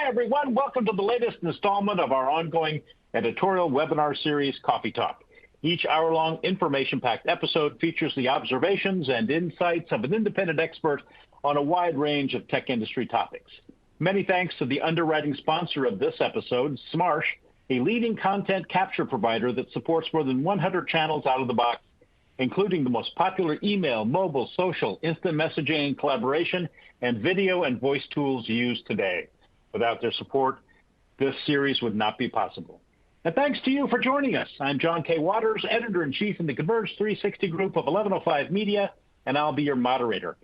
everyone. Welcome to the latest installment of our ongoing editorial webinar series, Coffee Talk. Each hour-long information-packed episode features the observations and insights of an independent expert on a wide range of tech industry topics. Many thanks to the underwriting sponsor of this episode, Smarsh, a leading content capture provider that supports more than 100 channels out of the box, including the most popular email, mobile, social, instant messaging and collaboration, and video and voice tools used today. Without their support, this series would not be possible. And thanks to you for joining us. I'm John K. Waters, Editor-in-Chief in the Converge 360 group of 1105 Media, and I'll be your moderator.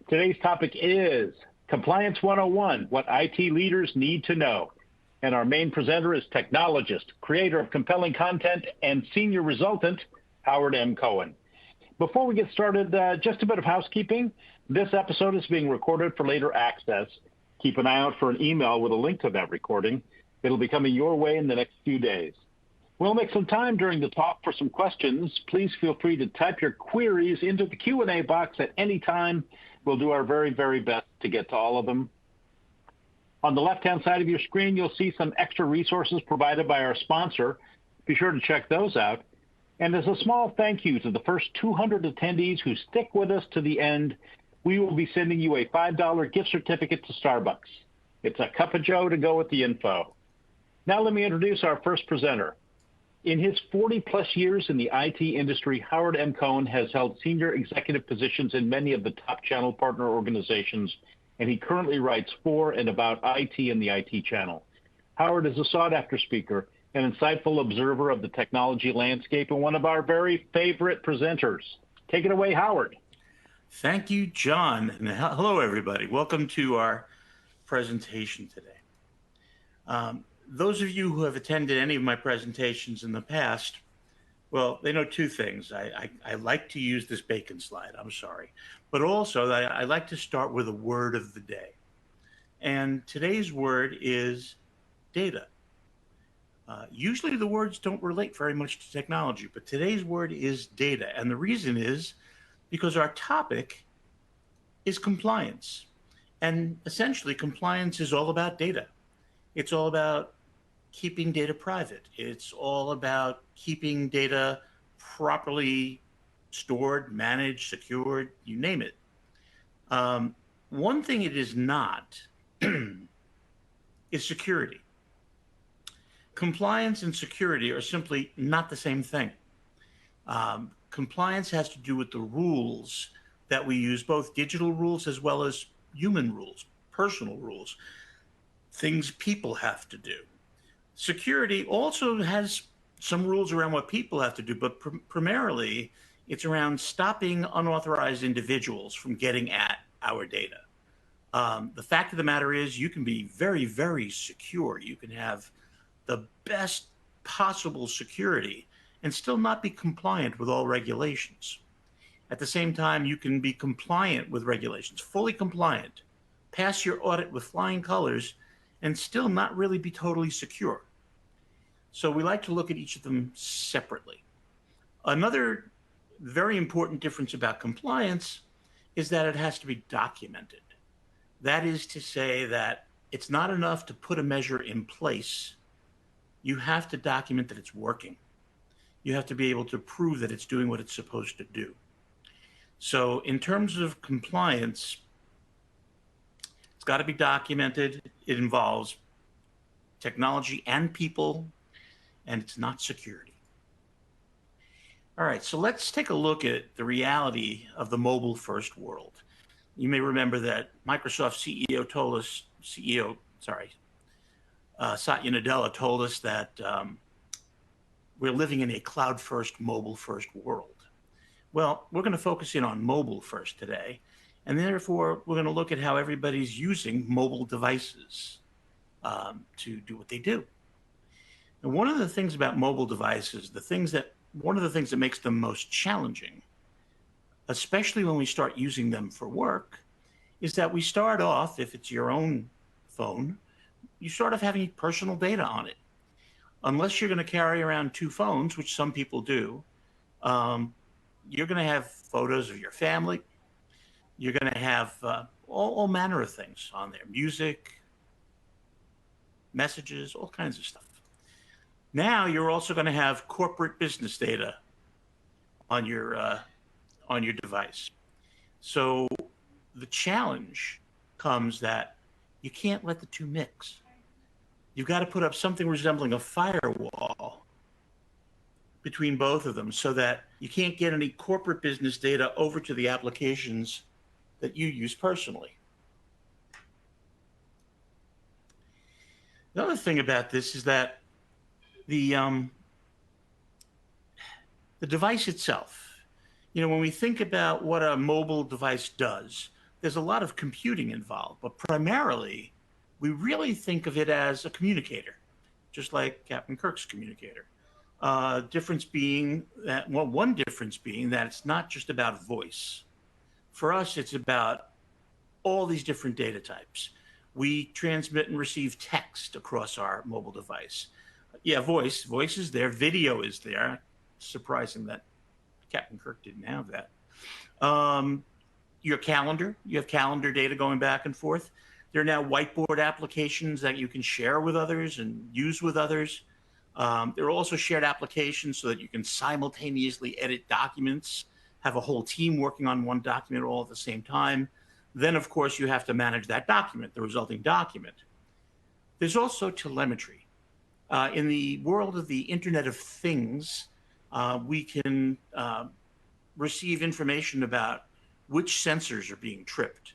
Today's topic is Compliance 101, what IT leaders need to know. And our main presenter is technologist, creator of compelling content, and senior resultant, Howard M. Cohen. Before we get started, just a bit of housekeeping. This episode is being recorded for later access. Keep an eye out for an email with a link to that recording. It'll be coming your way in the next few days. We'll make some time during the talk for some questions. Please feel free to type your queries into the Q&A box at any time. We'll do our very, very best to get to all of them. On the left-hand side of your screen, you'll see some extra resources provided by our sponsor. Be sure to check those out. And as a small thank you to the first 200 attendees who stick with us to the end, we will be sending you a $5 gift certificate to Starbucks. It's a cup of joe to go with the info. Now let me introduce our first presenter. In his 40-plus years in the IT industry, Howard M. Cohen has held senior executive positions in many of the top channel partner organizations, and he currently writes for and about IT and the IT channel. Howard is a sought-after speaker, an insightful observer of the technology landscape, and one of our very favorite presenters. Take it away, Howard. Thank you, John. And hello, everybody. Welcome to our presentation today. Those of you who have attended any of my presentations in the past, well, they know two things. I like to use this bacon slide, I'm sorry. But also, I like to start with a word of the day. And today's word is data. Usually the words don't relate very much to technology, but today's word is data. And the reason is because our topic is compliance. And essentially, compliance is all about data. It's all about keeping data private. It's all about keeping data properly stored, managed, secured, you name it. One thing it is not is security. Compliance and security are simply not the same thing. Compliance has to do with the rules that we use, both digital rules as well as human rules, personal rules, things people have to do. Security also has some rules around what people have to do, but primarily it's around stopping unauthorized individuals from getting at our data. The fact of the matter is you can be very, very secure. You can have the best possible security and still not be compliant with all regulations. At the same time, you can be compliant with regulations, fully compliant, pass your audit with flying colors, and still not really be totally secure. So we like to look at each of them separately. Another very important difference about compliance is that it has to be documented. That is to say that it's not enough to put a measure in place. You have to document that it's working. You have to be able to prove that it's doing what it's supposed to do. So in terms of compliance, it's got to be documented. It involves technology and people, and it's not security. All right, so let's take a look at the reality of the mobile-first world. You may remember that Microsoft Satya Nadella told us that we're living in a cloud-first, mobile-first world. Well, we're going to focus in on mobile first today, and therefore we're going to look at how everybody's using mobile devices to do what they do. And one of the things about mobile devices, one of the things that makes them most challenging, especially when we start using them for work, is that we start off, if it's your own phone, you start off having personal data on it. Unless you're going to carry around two phones, which some people do, you're going to have photos of your family. You're going to have all manner of things on there, music, messages, all kinds of stuff. Now you're also going to have corporate business data on your device. So the challenge comes that you can't let the two mix. You've got to put up something resembling a firewall between both of them so that you can't get any corporate business data over to the applications that you use personally. The other thing about this is that the device itself, when we think about what a mobile device does, there's a lot of computing involved, but primarily we really think of it as a communicator, just like Captain Kirk's communicator. Difference being that, well, one difference being that it's not just about voice. For us, it's about all these different data types. We transmit and receive text across our mobile device. Yeah, voice is there, video is there. Surprising that Captain Kirk didn't have that. Your calendar, you have calendar data going back and forth. There are now whiteboard applications that you can share with others and use with others. There are also shared applications so that you can simultaneously edit documents, have a whole team working on one document all at the same time. Then, of course, you have to manage that document, the resulting document. There's also telemetry. In the world of the Internet of Things, we can receive information about which sensors are being tripped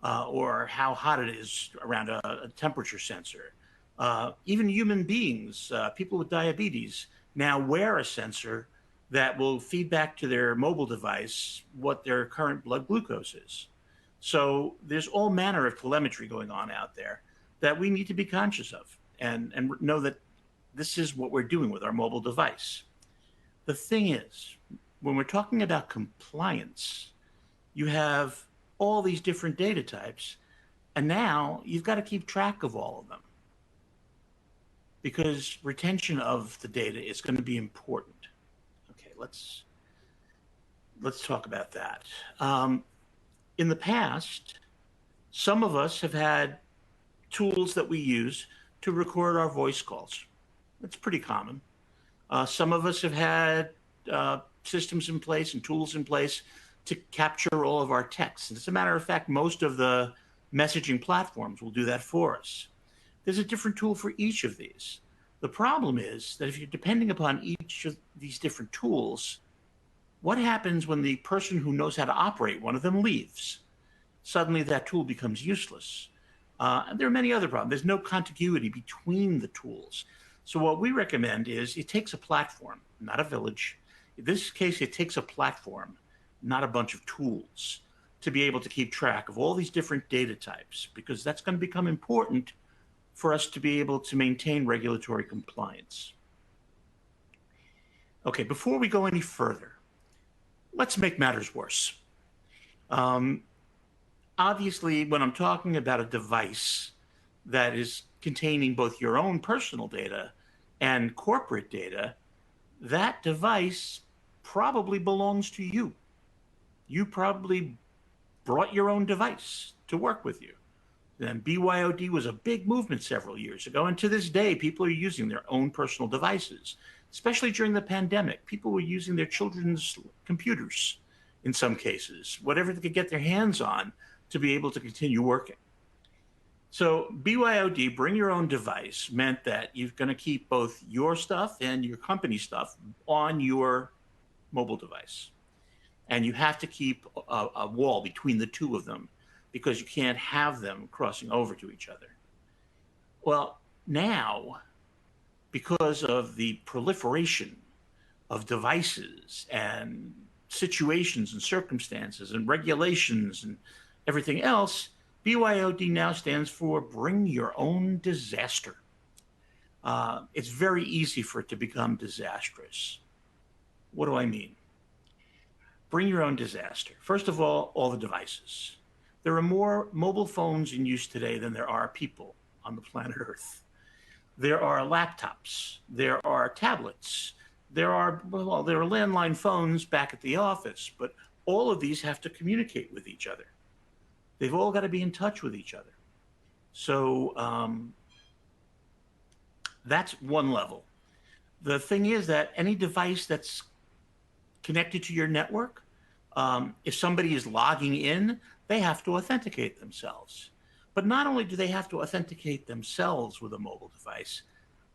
or how hot it is around a temperature sensor. Even human beings, people with diabetes, now wear a sensor that will feed back to their mobile device what their current blood glucose is. So there's all manner of telemetry going on out there that we need to be conscious of and know that this is what we're doing with our mobile device. The thing is, when we're talking about compliance, you have all these different data types, and now you've got to keep track of all of them because retention of the data is going to be important. Okay, let's talk about that. In the past, some of us have had tools that we use to record our voice calls. That's pretty common. Some of us have had systems in place and tools in place to capture all of our text. And as a matter of fact, most of the messaging platforms will do that for us. There's a different tool for each of these. The problem is that if you're depending upon each of these different tools, what happens when the person who knows how to operate one of them leaves? Suddenly that tool becomes useless. And there are many other problems. There's no contiguity between the tools. So what we recommend is it takes a platform, not a village. In this case, it takes a platform, not a bunch of tools, to be able to keep track of all these different data types, because that's going to become important for us to be able to maintain regulatory compliance. Okay, before we go any further, let's make matters worse. Obviously, when I'm talking about a device that is containing both your own personal data and corporate data, that device probably belongs to you. You probably brought your own device to work with you. And BYOD was a big movement several years ago, and to this day, people are using their own personal devices. Especially during the pandemic, people were using their children's computers in some cases, whatever they could get their hands on to be able to continue working. So BYOD, bring your own device, meant that you're going to keep both your stuff and your company stuff on your mobile device. And you have to keep a wall between the two of them because you can't have them crossing over to each other. Well, now, because of the proliferation of devices and situations and circumstances and regulations and everything else, BYOD now stands for Bring Your Own Disaster. It's very easy for it to become disastrous. What do I mean? Bring your own disaster. First of all the devices. There are more mobile phones in use today than there are people on the planet Earth. There are laptops, there are tablets, there are landline phones back at the office, but all of these have to communicate with each other. They've all got to be in touch with each other. So That's one level. The thing is that any device that's connected to your network, if somebody is logging in, they have to authenticate themselves. But not only do they have to authenticate themselves with a mobile device,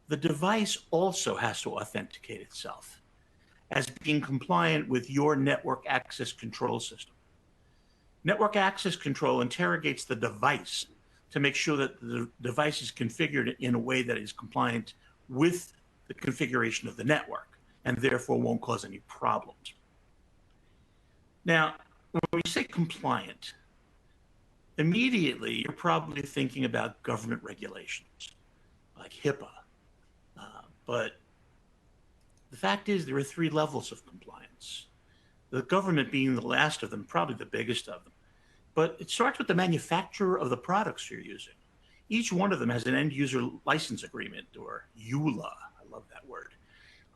the device also has to authenticate itself as being compliant with your network access control system. Network access control interrogates the device to make sure that the device is configured in a way that is compliant with the configuration of the network and therefore won't cause any problems. Now, when we say compliant, immediately you're probably thinking about government regulations like HIPAA. But the fact is there are 3 levels of compliance. The government being the last of them, probably the biggest of them. But it starts with the manufacturer of the products you're using. Each one of them has an end user license agreement, or EULA. I love that word.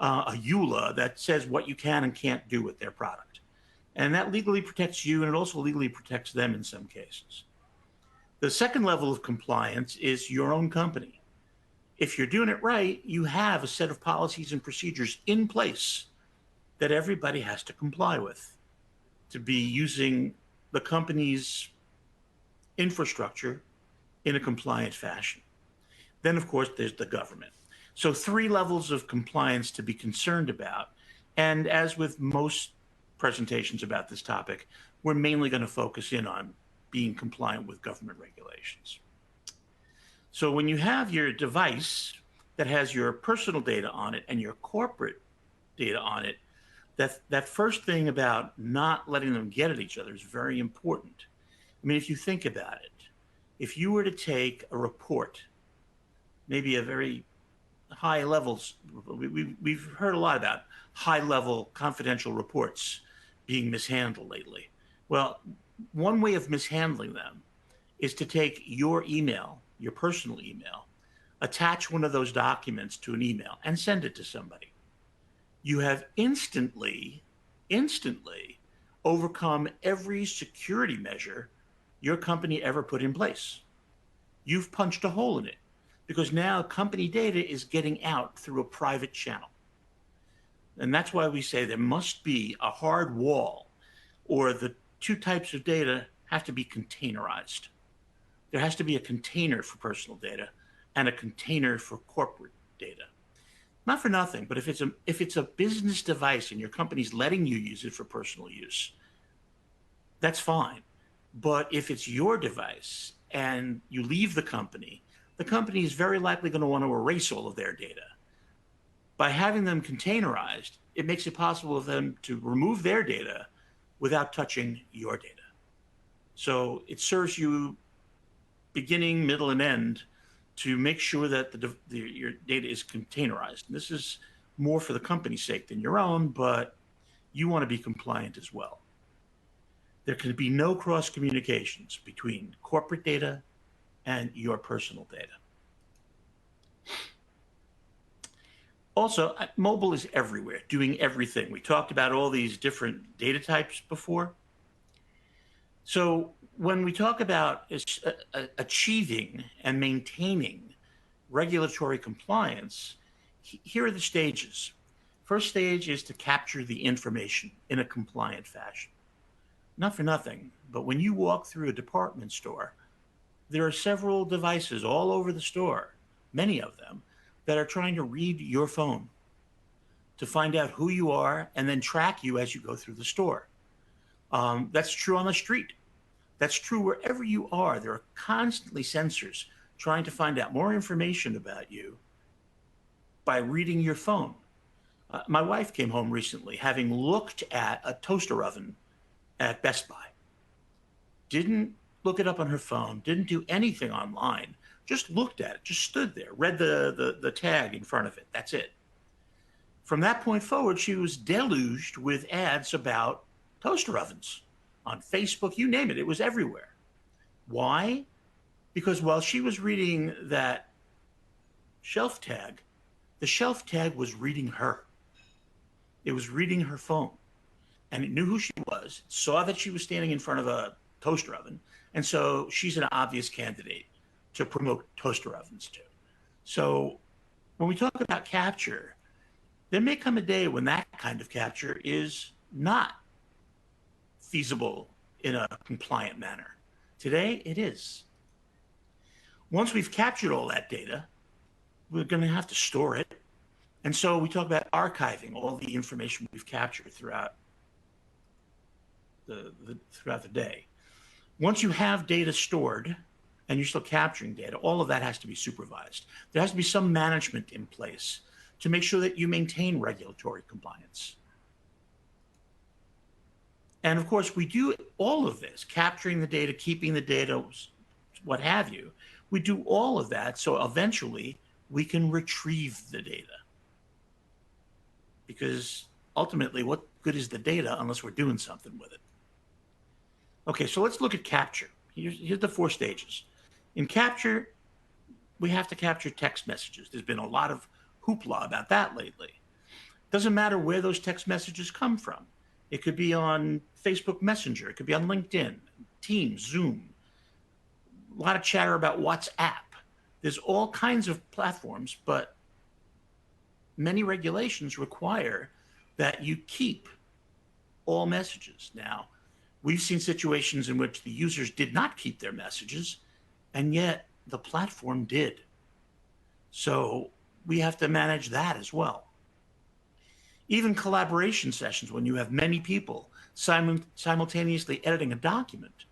A EULA that says what you can and can't do with their product. And that legally protects you, and it also legally protects them in some cases. The second level of compliance is your own company. If you're doing it right, you have a set of policies and procedures in place that everybody has to comply with to be using the company's infrastructure in a compliant fashion. Then, of course, there's the government. So 3 levels of compliance to be concerned about. And as with most presentations about this topic, we're mainly going to focus in on being compliant with government regulations. So when you have your device that has your personal data on it and your corporate data on it, that first thing about not letting them get at each other is very important. I mean, if you think about it, if you were to take a report, maybe a very high levels, we've heard a lot about high level confidential reports being mishandled lately. Well, one way of mishandling them is to take your email, your personal email, attach one of those documents to an email and send it to somebody. You have instantly overcome every security measure your company ever put in place. You've punched a hole in it because now company data is getting out through a private channel. And that's why we say there must be a hard wall, or the 2 types of data have to be containerized. There has to be a container for personal data and a container for corporate data. Not for nothing, but if it's a business device and your company's letting you use it for personal use, that's fine. But if it's your device and you leave the company is very likely going to want to erase all of their data. By having them containerized, it makes it possible for them to remove their data without touching your data. So it serves you beginning, middle, and end to make sure that your data is containerized. And this is more for the company's sake than your own, but you want to be compliant as well. There can be no cross communications between corporate data and your personal data. Also, mobile is everywhere, doing everything. We talked about all these different data types before. So when we talk about achieving and maintaining regulatory compliance, here are the stages. First stage is to capture the information in a compliant fashion. Not for nothing, but when you walk through a department store, there are several devices all over the store, many of them, that are trying to read your phone to find out who you are and then track you as you go through the store. That's true on the street. That's true wherever you are. There are constantly sensors trying to find out more information about you by reading your phone. My wife came home recently having looked at a toaster oven at Best Buy. Didn't look it up on her phone, didn't do anything online, just looked at it, just stood there, read the tag in front of it. That's it. From that point forward, she was deluged with ads about toaster ovens on Facebook, you name it, it was everywhere. Why? Because while she was reading that shelf tag, the shelf tag was reading her. It was reading her phone. And it knew who she was, saw that she was standing in front of a toaster oven, and so she's an obvious candidate to promote toaster ovens to. So When we talk about capture, there may come a day when that kind of capture is not feasible in a compliant manner. Today, it is. Once we've captured all that data, we're going to have to store it. And so we talk about archiving all the information we've captured throughout the day. Once you have data stored and you're still capturing data, all of that has to be supervised. There has to be some management in place to make sure that you maintain regulatory compliance. And of course, we do all of this, capturing the data, keeping the data, what have you. We do all of that so eventually we can retrieve the data. Because ultimately, what good is the data unless we're doing something with it? Okay, so let's look at capture. Here's the 4 stages. In capture, we have to capture text messages. There's been a lot of hoopla about that lately. Doesn't matter where those text messages come from. It could be on Facebook Messenger. It could be on LinkedIn, Teams, Zoom. A lot of chatter about WhatsApp. There's all kinds of platforms, but many regulations require that you keep all messages. Now, we've seen situations in which the users did not keep their messages, and yet the platform did. So we have to manage that as well. Even collaboration sessions, when you have many people simultaneously editing a document,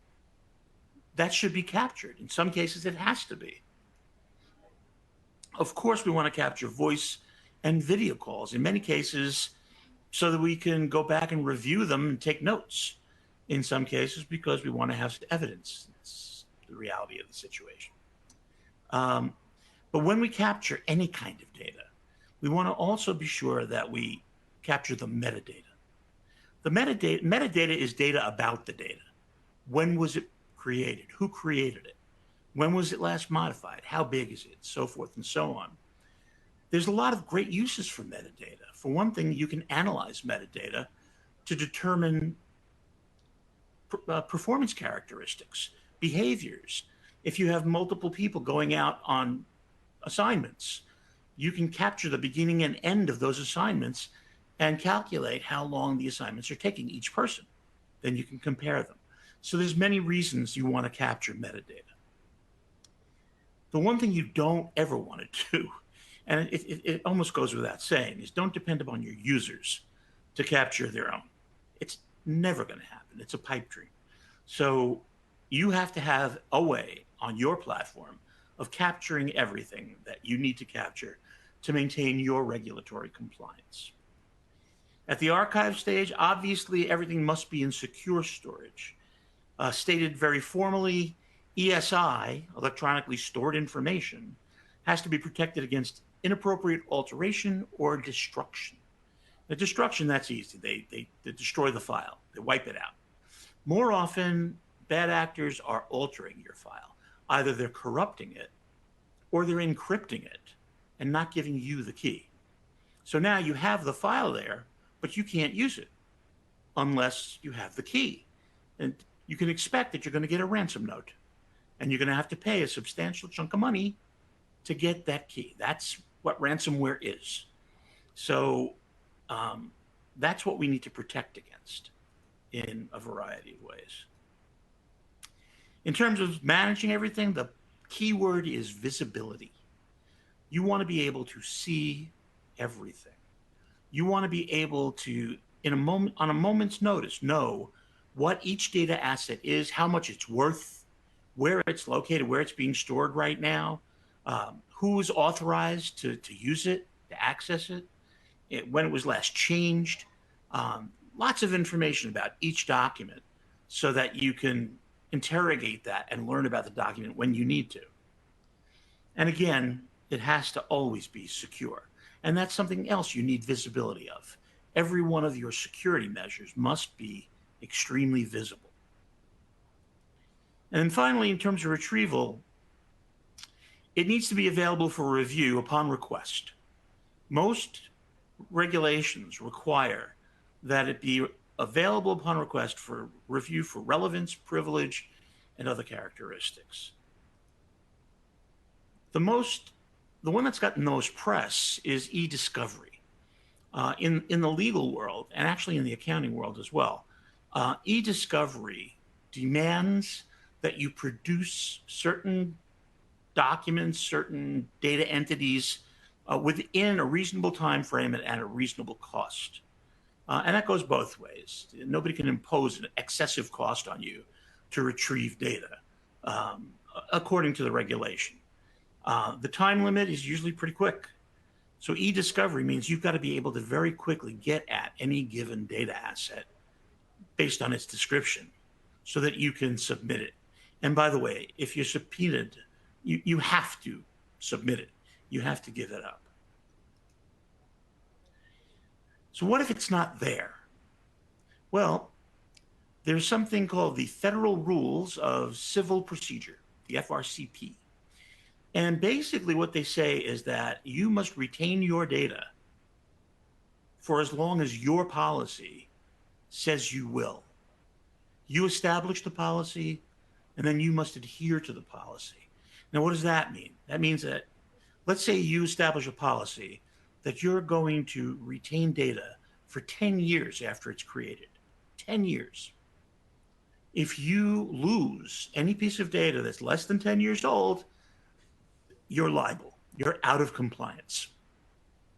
that should be captured. In some cases, it has to be. Of course, we want to capture voice and video calls, in many cases, so that we can go back and review them and take notes. In some cases, because we want to have evidence. It's the reality of the situation. But when we capture any kind of data, we want to also be sure that we capture the metadata. The metadata is data about the data. When was it created? Who created it? When was it last modified? How big is it? So forth and so on. There's a lot of great uses for metadata. For one thing, you can analyze metadata to determine performance characteristics, behaviors. If you have multiple people going out on assignments, you can capture the beginning and end of those assignments and calculate how long the assignments are taking each person. Then you can compare them. So there's many reasons you want to capture metadata. The one thing you don't ever want to do, and it almost goes without saying, is don't depend upon your users to capture their own. It's never going to happen. It's a pipe dream. So you have to have a way on your platform of capturing everything that you need to capture to maintain your regulatory compliance. At the archive stage, obviously everything must be in secure storage. Stated very formally, ESI, electronically stored information, has to be protected against inappropriate alteration or destruction. The destruction, that's easy. They destroy the file. They wipe it out. More often, bad actors are altering your file. Either they're corrupting it or they're encrypting it and not giving you the key. So now you have the file there, but you can't use it unless you have the key. And you can expect that you're going to get a ransom note, and you're going to have to pay a substantial chunk of money to get that key. That's what ransomware is. So that's what we need to protect against in a variety of ways. In terms of managing everything, the key word is visibility. You want to be able to see everything. You want to be able to, on a moment's notice, know what each data asset is, how much it's worth, where it's located, where it's being stored right now, who is authorized to use it, to access it, when it was last changed. Lots of information about each document so that you can interrogate that and learn about the document when you need to. And again, it has to always be secure. And that's something else you need visibility of. Every one of your security measures must be extremely visible. And then finally, in terms of retrieval, it needs to be available for review upon request. Most regulations require that it be available upon request for review for relevance, privilege, and other characteristics. The most The one that's gotten the most press is e-discovery. In the legal world, and actually in the accounting world as well, e-discovery demands that you produce certain documents, certain data entities within a reasonable time frame and at a reasonable cost. And that goes both ways. Nobody can impose an excessive cost on you to retrieve data according to the regulation. The time limit is usually pretty quick. So e-discovery means you've got to be able to very quickly get at any given data asset based on its description so that you can submit it. And by the way, if you're subpoenaed, you have to submit it. You have to give it up. So what if it's not there? Well, there's something called the Federal Rules of Civil Procedure, the FRCP. And basically what they say is that you must retain your data for as long as your policy says you will. You establish the policy, and then you must adhere to the policy. Now, what does that mean? That means that, let's say you establish a policy that you're going to retain data for 10 years after it's created. 10 years. If you lose any piece of data that's less than 10 years old, you're liable. You're out of compliance.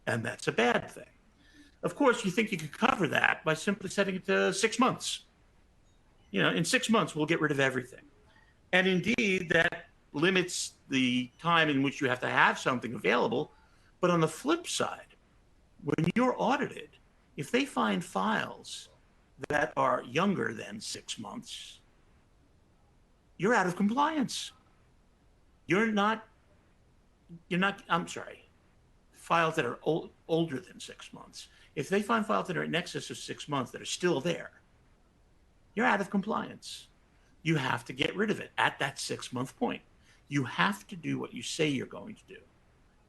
And that's a bad thing. Of course, you think you could cover that by simply setting it to 6 months. You know, in 6 months, we'll get rid of everything. And indeed, that limits the time in which you have to have something available. But on the flip side, when you're audited, if they find files that are younger than 6 months, you're out of compliance. Files that are older than 6 months. If they find files that are in excess of 6 months that are still there, you're out of compliance. You have to get rid of it at that 6 month point. You have to do what you say you're going to do.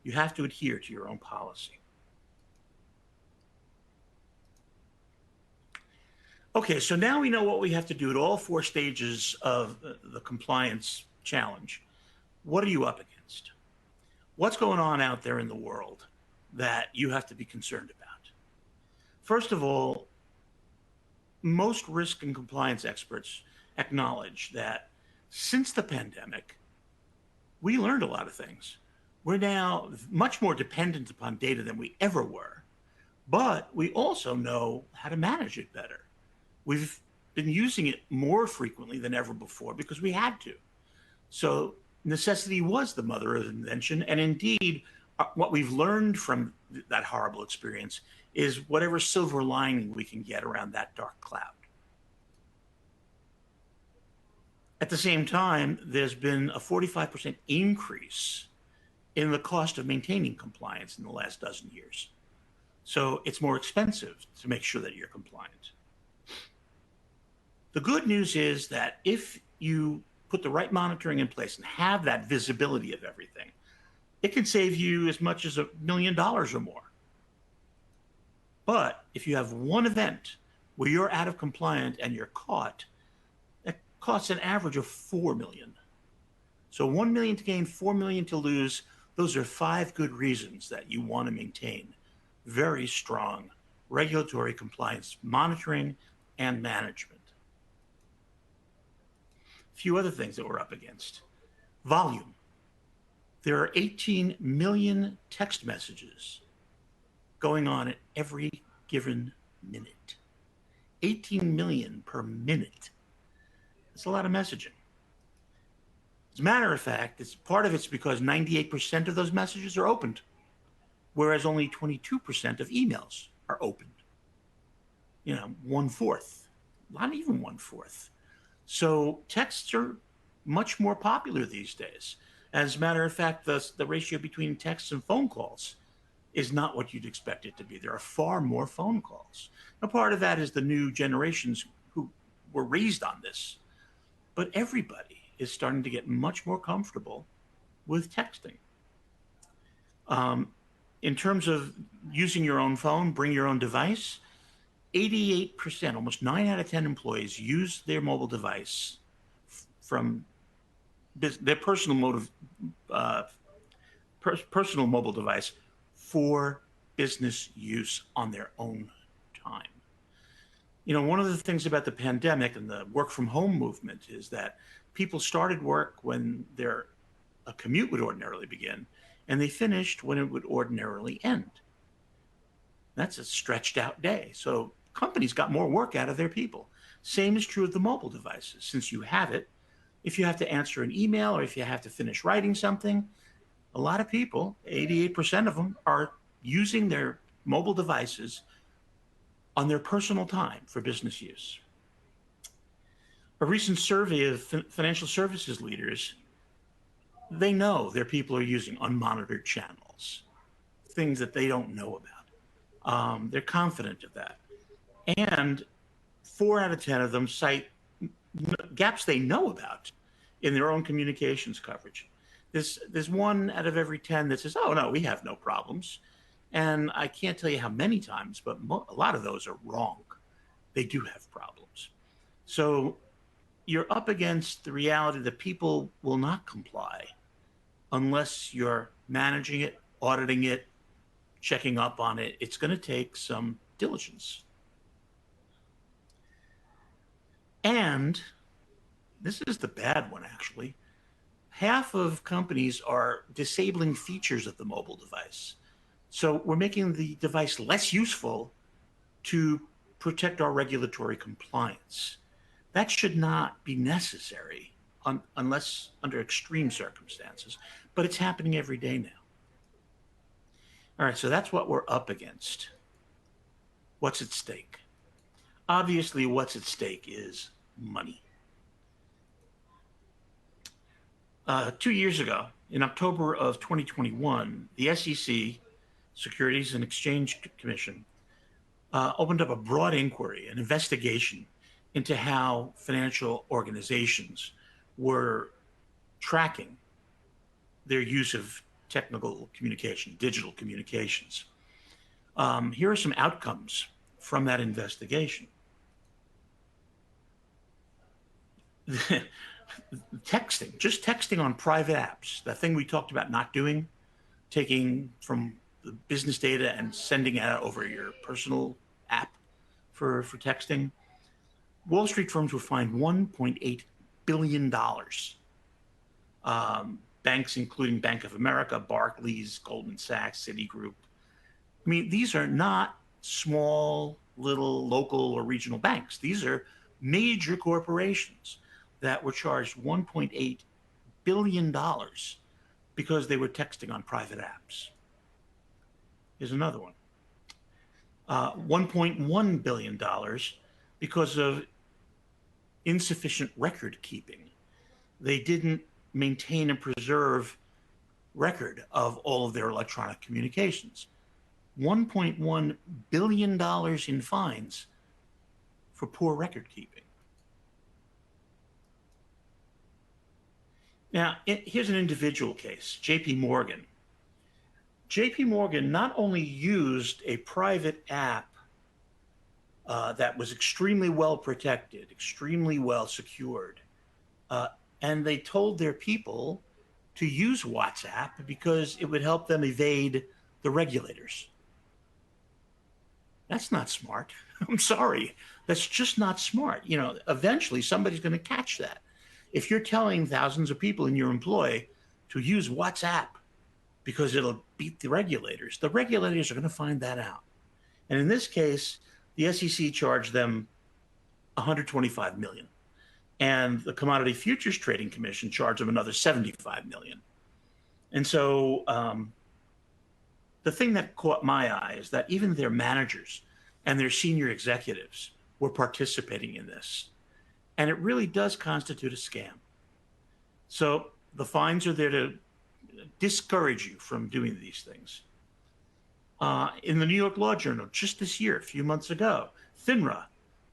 You have to adhere to your own policy. Okay, so now we know what we have to do at all 4 stages of the compliance challenge. What are you up against? What's going on out there in the world that you have to be concerned about? First of all, most risk and compliance experts acknowledge that since the pandemic, we learned a lot of things. We're now much more dependent upon data than we ever were, but we also know how to manage it better. We've been using it more frequently than ever before because we had to. So necessity was the mother of invention. And indeed, what we've learned from that horrible experience is whatever silver lining we can get around that dark cloud. At the same time, there's been a 45% increase in the cost of maintaining compliance in the last dozen years. So it's more expensive to make sure that you're compliant. The good news is that if you put the right monitoring in place and have that visibility of everything, it can save you as much as $1 million or more. But if you have one event where you're out of compliance and you're caught, that costs an average of $4 million. So $1 million to gain, $4 million to lose. Those are 5 good reasons that you want to maintain very strong regulatory compliance monitoring and management. A few other things that we're up against. Volume. There are 18 million text messages going on at every given minute. 18 million per minute. That's a lot of messaging. As a matter of fact, part of it's because 98% of those messages are opened, whereas only 22% of emails are opened. 1/4, not even 1/4. So texts are much more popular these days. As a matter of fact, the ratio between texts and phone calls is not what you'd expect it to be. There are far more phone calls. Now, part of that is the new generations who were raised on this, but everybody is starting to get much more comfortable with texting. In terms of using your own phone, bring your own device, 88%, almost 9 out of 10 employees use their mobile device from their personal personal mobile device for business use on their own time. You know, one of the things about the pandemic and the work from home movement is that people started work when a commute would ordinarily begin, and they finished when it would ordinarily end. That's a stretched out day. So companies got more work out of their people. Same is true of the mobile devices. Since you have it, if you have to answer an email or if you have to finish writing something, a lot of people, 88% of them, are using their mobile devices on their personal time for business use. A recent survey of financial services leaders, they know their people are using unmonitored channels, things that they don't know about. They're confident of that. And 4 out of 10 of them cite gaps they know about in their own communications coverage. There's 1 out of every 10 that says, oh, no, we have no problems. And I can't tell you how many times, but a lot of those are wrong. They do have problems. So you're up against the reality that people will not comply unless you're managing it, auditing it, checking up on it. It's going to take some diligence. And this is the bad one, actually. Half of companies are disabling features of the mobile device. So we're making the device less useful to protect our regulatory compliance. That should not be necessary unless under extreme circumstances, but it's happening every day now. All right, so that's what we're up against. What's at stake? Obviously, what's at stake is money. 2 years ago, in October of 2021, the SEC, Securities and Exchange Commission, opened up a broad inquiry, an investigation into how financial organizations were tracking their use of technical communication, digital communications. Here are some outcomes from that investigation. Texting, just texting on private apps, that thing we talked about not doing, taking from the business data and sending it out over your personal app for texting. Wall Street firms were fined $1.8 billion. Banks, including Bank of America, Barclays, Goldman Sachs, Citigroup. I mean, these are not small, little, local or regional banks. These are major corporations that were charged $1.8 billion because they were texting on private apps. Here's another one. $1.1 billion because of insufficient record keeping. They didn't maintain and preserve record of all of their electronic communications. $1.1 billion in fines for poor record keeping. Now, here's an individual case, JP Morgan. JP Morgan not only used a private app that was extremely well protected, extremely well secured, and they told their people to use WhatsApp because it would help them evade the regulators. That's not smart. I'm sorry. That's just not smart. You know, eventually somebody's going to catch that. If you're telling thousands of people in your employ to use WhatsApp because it'll beat the regulators are going to find that out. And in this case, the SEC charged them $125 million. And the Commodity Futures Trading Commission charged them another $75 million. And so the thing that caught my eye is that even their managers and their senior executives were participating in this. And it really does constitute a scam. So the fines are there to discourage you from doing these things. In the New York Law Journal, just this year, a few months ago, FINRA,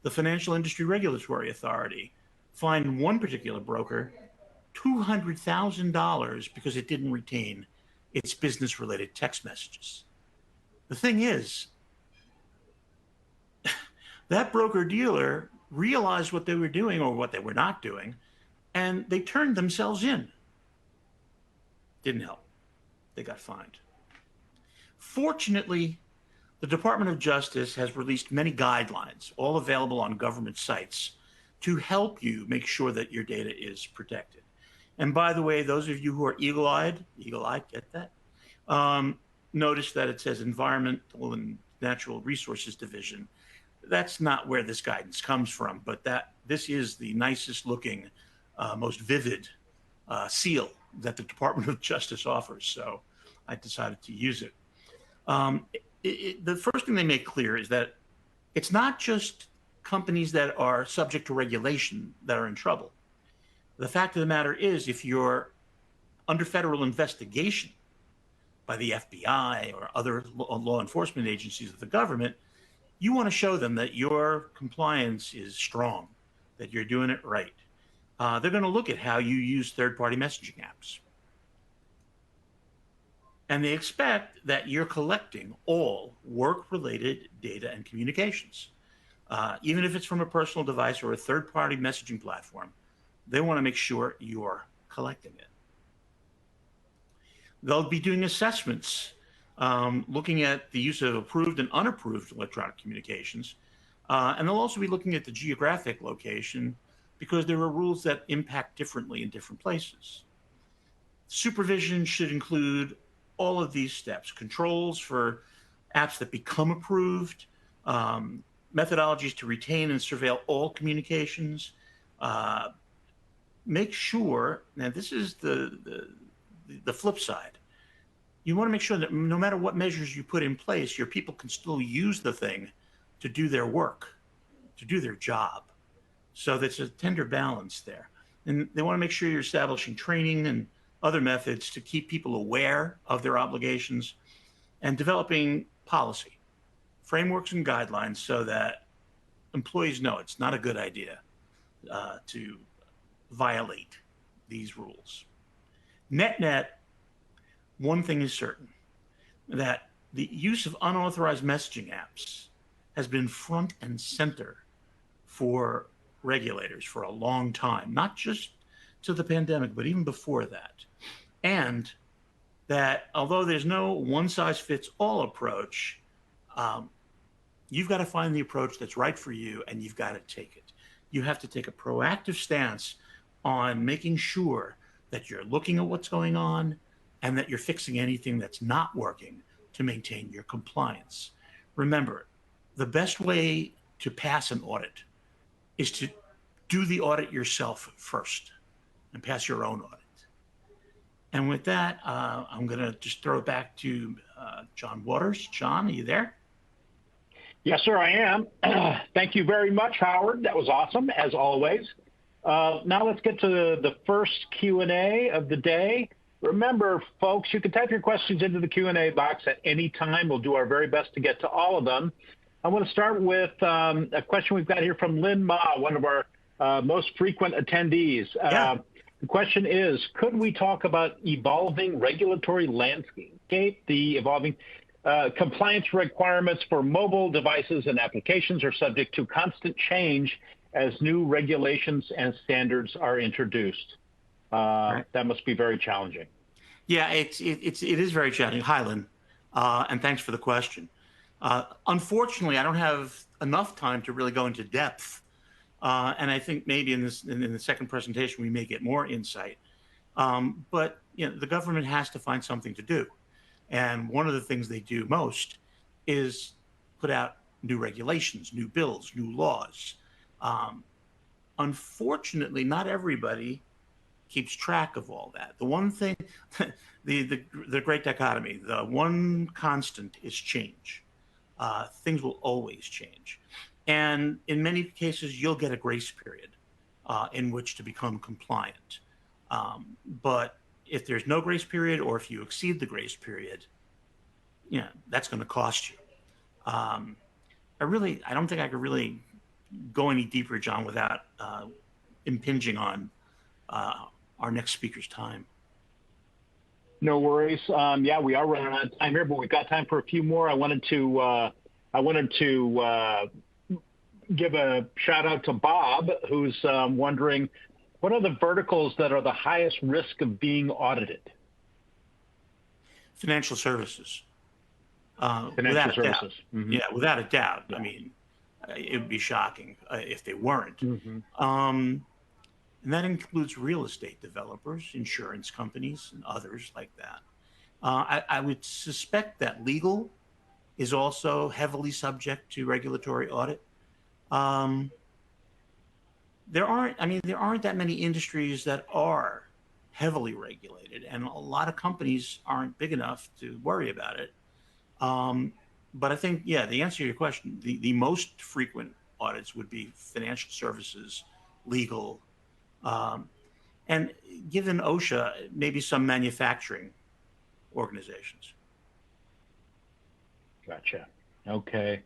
the Financial Industry Regulatory Authority, fined one particular broker $200,000 because it didn't retain its business-related text messages. The thing is, that broker-dealer realized what they were doing or what they were not doing, and they turned themselves in. Didn't help. they got fined. Fortunately, the Department of Justice has released many guidelines, all available on government sites, to help you make sure that your data is protected. And by the way, those of you who are eagle-eyed, get that? Notice that it says Environmental and Natural Resources Division. That's not where this guidance comes from, but this is the nicest looking, most vivid seal that the Department of Justice offers. So I decided to use it. The first thing they make clear is that it's not just companies that are subject to regulation that are in trouble. The fact of the matter is, if you're under federal investigation by the FBI or other law enforcement agencies of the government, you want to show them that your compliance is strong, that you're doing it right. They're going to look at how you use third-party messaging apps. And they expect that you're collecting all work-related data and communications. Even if it's from a personal device or a third-party messaging platform, they want to make sure you're collecting it. They'll be doing assessments, looking at the use of approved and unapproved electronic communications. And they'll also be looking at the geographic location, because there are rules that impact differently in different places. Supervision should include all of these steps: controls for apps that become approved, methodologies to retain and surveil all communications. Make sure, now this is the flip side, you want to make sure that no matter what measures you put in place, your people can still use the thing to do their work, to do their job. So there's a tender balance there. And they want to make sure you're establishing training and other methods to keep people aware of their obligations, and developing policy, frameworks and guidelines so that employees know it's not a good idea to violate these rules. Net, one thing is certain, that the use of unauthorized messaging apps has been front and center for regulators for a long time, not just to the pandemic, but even before that. And that although there's no one-size-fits-all approach, you've got to find the approach that's right for you, and you've got to take it. You have to take a proactive stance on making sure that you're looking at what's going on and that you're fixing anything that's not working to maintain your compliance. Remember, the best way to pass an audit is to do the audit yourself first and pass your own audit. And with that, I'm going to just throw it back to John Waters. John, are you there? Yes, sir, I am. Thank you very much, Howard. That was awesome, as always. Now let's get to the first Q&A of the day. Remember, folks, you can type your questions into the Q&A box at any time. We'll do our very best to get to all of them. I want to start with a question we've got here from Lynn Ma, one of our most frequent attendees. Yeah. The question is, could we talk about evolving regulatory landscape, the evolving compliance requirements for mobile devices and applications are subject to constant change as new regulations and standards are introduced. Right. That must be very challenging. Yeah, it is very challenging. Hi, Lynn, and thanks for the question. Unfortunately, I don't have enough time to really go into depth, and I think maybe in the second presentation we may get more insight. But the government has to find something to do, and one of the things they do most is put out new regulations, new bills, new laws. Unfortunately, not everybody keeps track of all that. The one thing, the great dichotomy, the one constant is change. Things will always change. And in many cases, you'll get a grace period in which to become compliant. But if there's no grace period, or if you exceed the grace period, that's going to cost you. I don't think I could really go any deeper, John, without impinging on our next speaker's time. No worries. Yeah, we are running out of time here, but we've got time for a few more. I wanted to give a shout out to Bob, who's wondering, what are the verticals that are the highest risk of being audited? Financial services. Financial Without a doubt. services. Mm-hmm. Yeah, without a doubt. Yeah. I mean, it would be shocking if they weren't. Mm-hmm. And that includes real estate developers, insurance companies, and others like that. I would suspect that legal is also heavily subject to regulatory audit. Um, there aren't that many industries that are heavily regulated, and a lot of companies aren't big enough to worry about it. Um, but I think, yeah, the answer to your question, the most frequent audits would be financial services, legal, um, and given OSHA, maybe some manufacturing organizations. Gotcha. Okay.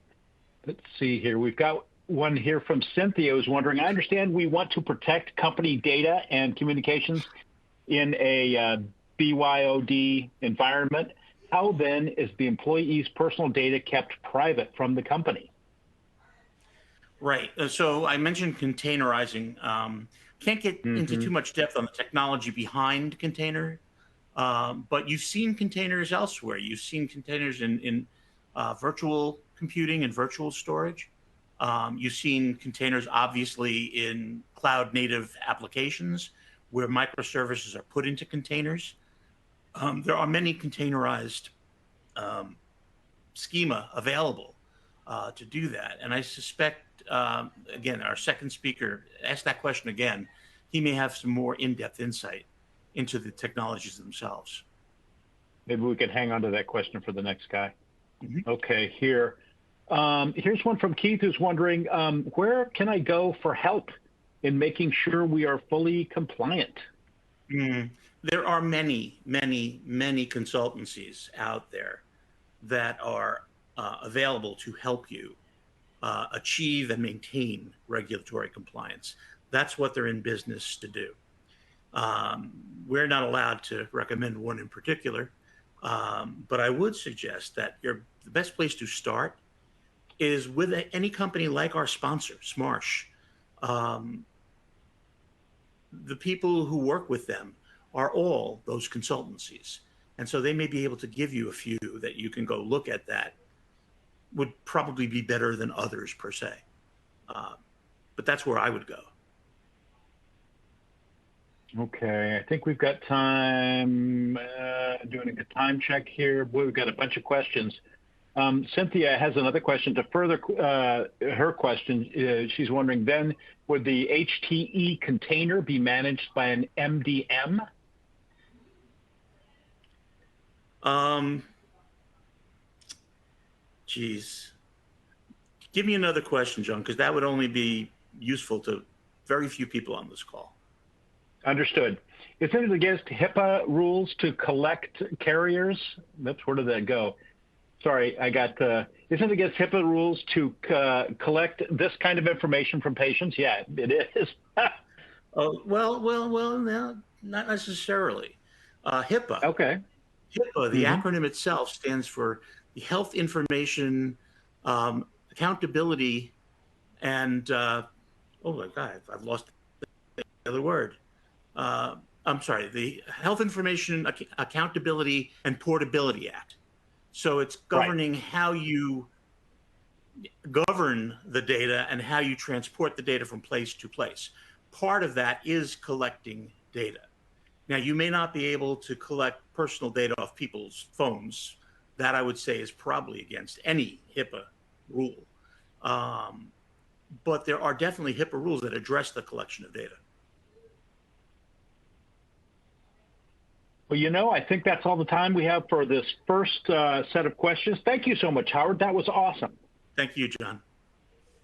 Let's see here. We've got one here from Cynthia who's wondering, I understand we want to protect company data and communications in a BYOD environment. How then is the employee's personal data kept private from the company? Right. So I mentioned containerizing. Can't get into Mm-hmm. too much depth on the technology behind container, but you've seen containers elsewhere. You've seen containers in virtual computing and virtual storage. You've seen containers, obviously, in cloud native applications where microservices are put into containers. There are many containerized um, schema available to do that. And I suspect, again, our second speaker asked that question again. He may have some more in-depth insight into the technologies themselves. Maybe we could hang on to that question for the next guy. Mm-hmm. Okay, here. Here's one from Keith who's wondering, where can I go for help in making sure we are fully compliant? There are many, many, many consultancies out there that are available to help you achieve and maintain regulatory compliance. That's what they're in business to do. We're not allowed to recommend one in particular, but I would suggest that the best place to start is with any company like our sponsor, Smarsh. The people who work with them are all those consultancies. And so they may be able to give you a few that you can go look at that would probably be better than others per se. But that's where I would go. Okay, I think we've got time, doing a time check here. Boy, we've got a bunch of questions. Cynthia has another question to further her question. She's wondering, then, would the HTE container be managed by an MDM? Geez. Give me another question, John, because that would only be useful to very few people on this call. Understood. Is it against HIPAA rules to collect carriers? That's where did that go? Sorry, I got, isn't it against HIPAA rules to collect this kind of information from patients? Yeah, it is. Oh, well, no, not necessarily. HIPAA. Okay. HIPAA, the acronym itself, stands for the Health Information Accountability and, oh my God, I've lost the other word. I'm sorry, the Health Information Accountability and Portability Act. So it's governing how you govern the data and how you transport the data from place to place. Part of that is collecting data. Now, you may not be able to collect personal data off people's phones. That, I would say, is probably against any HIPAA rule. But there are definitely HIPAA rules that address the collection of data. Well, I think that's all the time we have for this first set of questions. Thank you so much, Howard. That was awesome. Thank you, John.